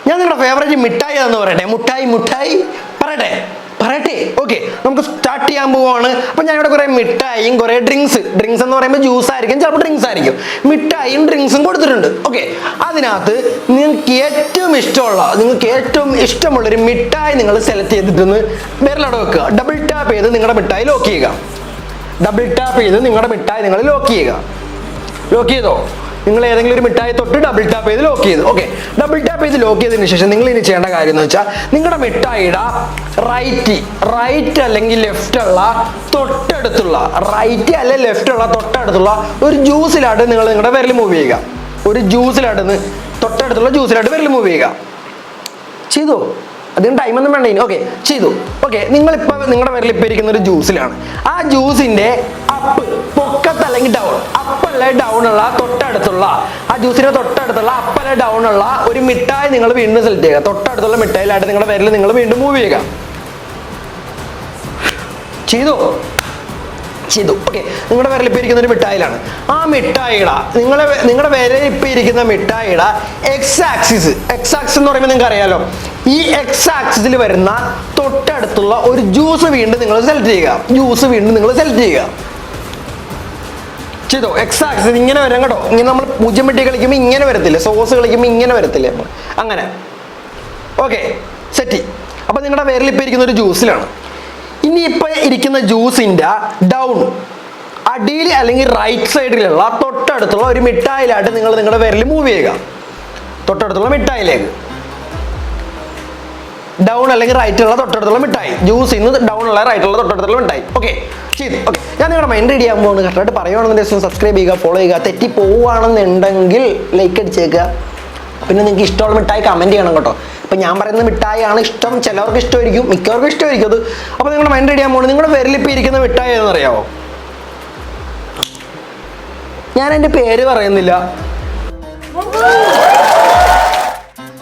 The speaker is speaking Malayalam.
ഞാൻ നിങ്ങളുടെ ഫേവറേറ്റ് മിഠായി എന്ന് പറയട്ടെ. മുട്ടായി പറയട്ടെ. ഓക്കെ, നമുക്ക് സ്റ്റാർട്ട് ചെയ്യാൻ പോവാണ്. അപ്പൊ ഞാൻ ഇവിടെ കുറെ മിഠായിയും കുറെ ഡ്രിങ്ക്സ് എന്ന് പറയുമ്പോൾ ജ്യൂസ് ആയിരിക്കും, ചിലപ്പോൾ ഡ്രിങ്ക്സ് ആയിരിക്കും. മിഠായിയും ഡ്രിങ്ക്സും കൊടുത്തിട്ടുണ്ട്. ഓക്കെ, അതിനകത്ത് നിങ്ങൾക്ക് ഏറ്റവും ഇഷ്ടമുള്ളൊരു മിഠായി നിങ്ങൾ സെലക്ട് ചെയ്തിട്ടൊന്ന് വിരലവിടെ വെക്കുക. ഡബിൾ ടാപ്പ് ചെയ്ത് നിങ്ങളുടെ മിഠായി ലോക്ക് ചെയ്യുക. ലോക്ക് ചെയ്തോ? നിങ്ങൾ ഏതെങ്കിലും ഒരു മിഠായി തൊട്ട് ഡബിൾ ടാപ്പ് ചെയ്ത് ലോക്ക് ചെയ്തു. ഓക്കെ, ഡബിൾ ടാപ്പ് ചെയ്ത് ലോക്ക് ചെയ്തതിന് ശേഷം നിങ്ങൾ ഇനി ചെയ്യേണ്ട കാര്യം എന്ന് വെച്ചാൽ നിങ്ങളുടെ മിഠായിയുടെ റൈറ്റ് അല്ലെങ്കിൽ ലെഫ്റ്റ് ഉള്ള തൊട്ടടുത്തുള്ള ഒരു ജ്യൂസിലായിട്ട് നിങ്ങൾ നിങ്ങളുടെ വിരൽ മൂവ് ചെയ്യുക. തൊട്ടടുത്തുള്ള ജ്യൂസിലായിട്ട് വിരൽ മൂവ് ചെയ്യുക. ചെയ്തോ? അതിന് ടൈമൊന്നും വേണ്ട. ഓക്കെ, ചെയ്തു. ഓക്കെ, നിങ്ങളിപ്പോൾ നിങ്ങളുടെ വിരൽ ഇപ്പം ഇരിക്കുന്ന ഒരു ജ്യൂസിലാണ്. ആ ജ്യൂസിന്റെ പൊക്കത്ത് അല്ലെങ്കിൽ ഡൗൺ ഉള്ള ആ ജ്യൂസിന്റെ തൊട്ടടുത്തുള്ള ഡൗൺ ഉള്ള ഒരു മിഠായി നിങ്ങൾ വീണ്ടും സെലക്ട് ചെയ്യുക. തൊട്ടടുത്തുള്ള മിഠായിലായിട്ട് നിങ്ങളുടെ വിരൽ നിങ്ങൾ വീണ്ടും മൂവ് ചെയ്യുക. ചെയ്തു. ഓക്കെ, നിങ്ങളുടെ വിരൽ ഇപ്പം ഇരിക്കുന്ന ഒരു മിഠായിലാണ്. ആ മിഠായിയുടെ നിങ്ങളുടെ വിരൽ ഇപ്പം ഇരിക്കുന്ന മിഠായിയുടെ എക്സ് ആക്സിസ് എന്ന് പറയുമ്പോൾ നിങ്ങൾക്ക് അറിയാലോ, ഈ എക്സ് ആക്സിസിൽ വരുന്ന തൊട്ടടുത്തുള്ള ഒരു ജ്യൂസ് വീണ്ടും നിങ്ങൾ സെലക്ട് ചെയ്യുക. ചെയ്തോ? എക്സ് ആക്സിസ് ഇങ്ങനെ വരാം കേട്ടോ. ഇങ്ങനെ നമ്മൾ 0 വെട്ടി കളിക്കുമ്പോൾ ഇങ്ങനെ വരത്തില്ലേ, സോസ് കളിക്കുമ്പോൾ ഇങ്ങനെ വരത്തില്ലേ, അങ്ങനെ. Okay, set. അപ്പൊ നിങ്ങളുടെ വിരൽ ഇപ്പം ഇരിക്കുന്ന ഒരു ജ്യൂസിലാണ്. ഇനി ഇപ്പൊ ഇരിക്കുന്ന ജ്യൂസിന്റെ ഡൗൺ അടിയിൽ അല്ലെങ്കിൽ റൈറ്റ് സൈഡിലുള്ള തൊട്ടടുത്തുള്ള ഒരു മിഠായിലായിട്ട് നിങ്ങൾ നിങ്ങളുടെ വിരൽ മൂവ് ചെയ്യുക. തൊട്ടടുത്തുള്ള മിഠായിലേക്ക് ഡൗൺ അല്ലെങ്കിൽ റൈറ്റുള്ള തൊട്ടടുത്തുള്ള മിഠായി, ജ്യൂസ് ഇന്ന് ഡൗൺ ഉള്ള റൈറ്റുള്ള തൊട്ടടുത്തുള്ള മിഠായി. ഓക്കെ, ചെയ്തു. ഓക്കെ, ഞാൻ നിങ്ങളുടെ മൈൻഡ് റെഡി ആകുമ്പോൾ കറക്റ്റായിട്ട് പറയുകയാണെന്നുണ്ടെങ്കിൽ സബ്സ്ക്രൈബ് ചെയ്യുക, ഫോളോ ചെയ്യുക. തെറ്റി പോവുകയാണെന്നുണ്ടെങ്കിൽ ലൈക്ക് അടിച്ചേക്കുക. പിന്നെ നിങ്ങൾക്ക് ഇഷ്ടമുള്ള മിഠായി കമന്റ് ചെയ്യണം കേട്ടോ. ഇപ്പൊ ഞാൻ പറയുന്ന മിഠായിയാണ് ഇഷ്ടം, ചിലവർക്ക് ഇഷ്ടമായിരിക്കും, മിക്കവർക്കും ഇഷ്ടമായിരിക്കും അത്. അപ്പൊ നിങ്ങളുടെ മൈൻഡ് റെഡി ആകുമ്പോൾ നിങ്ങളുടെ വിരലിപ്പോൾ ഇരിക്കുന്ന മിഠായി ഏതെന്നറിയാമോ? ഞാൻ എൻ്റെ പേര് പറയുന്നില്ല.